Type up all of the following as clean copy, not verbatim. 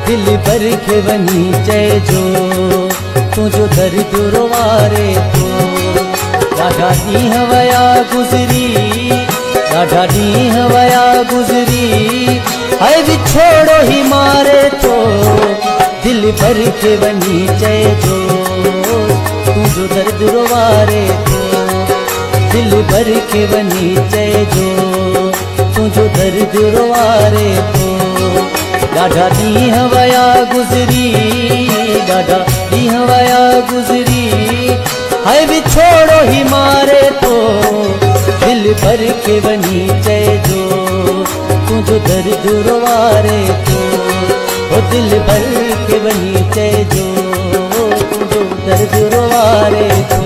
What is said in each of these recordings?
दिल भर के वनी चइजो तुझो दर्द रोवारे तो। ॾाढा ॾींहं वया गुज़री, ॾाढा ॾींहं वया गुज़री, हाय विछोड़ो ही मारे तो। दिल भर के वनी चइजो तुझो दर्द रोवारे तो। दिल भर के वनी चइजो तुझो दर्द रोवारे तो। ॾाढा ॾींहं वया गुज़री, ॾाढा ॾींहं वया गुज़री, हाय विछोड़ो ही मारे तो। दिल भर के वनी चइजो तुझो दर्द रोवारे तो। ओ दिल भर के वनी चइजो तुझो दर्द रोवारे तो।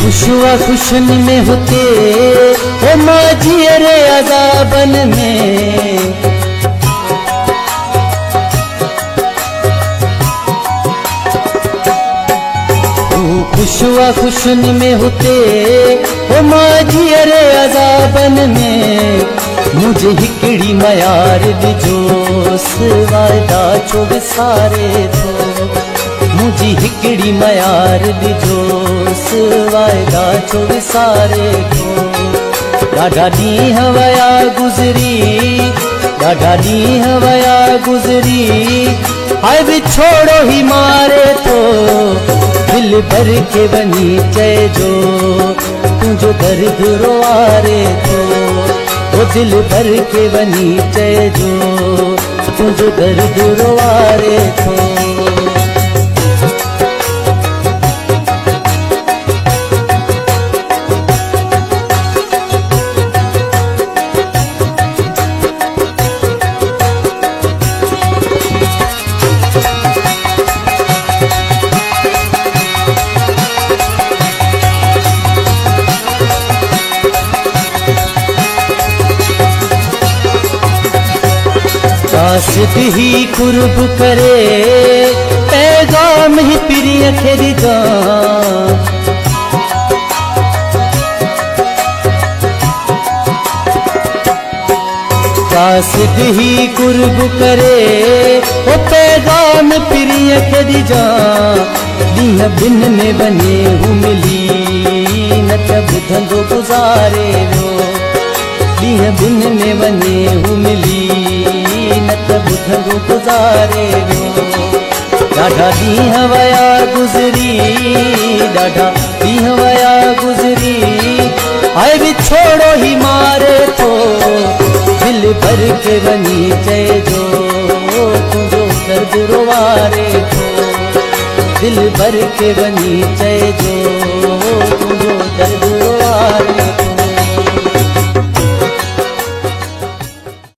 खुशुआ खुशन में होते ओ माझी रे अज़ाबन में। खुशुआ खुशन में होते ओ माझी रे अज़ाबन में। मुझे हिकड़ी मयार ॾिजोस वायदा छो विसारे थो। मुझी हिकड़ी मयार ॾिजोस वायदा छो विसारे थो। ॾाढा ॾींहं वया गुज़री, ॾाढा ॾींहं वया गुज़री, हाय विछोड़ो ही मारे तो। दिल भर के वनी चइजो तुझो दर्द रोवारे तो। ओ दिल भर के वनी चइजो तुझो दर्द रोवारे तो। काशिद ही कुर्ब करे पैगाम ही प्रिय खे ॾिजां। काशिद ही कुर्ब करे ओ पैगाम प्रिय खे ॾिजां। ॾींहं बिन में वञे हू मिली न त ॿुधंदो गुज़ारे वियो। ॾींहं बिन में वञे हू मिली न त ॿुधंदो गुज़ारे वियो। ॾाढा ॾींहं वया गुज़री, ॾाढा ॾींहं वया गुज़री, हाय विछोड़ो ही मारे तो। दिल भर के वनी चइजो तुझो दर्द रोवारे तो। दिल भर के वनी चइजो तुझो दर्द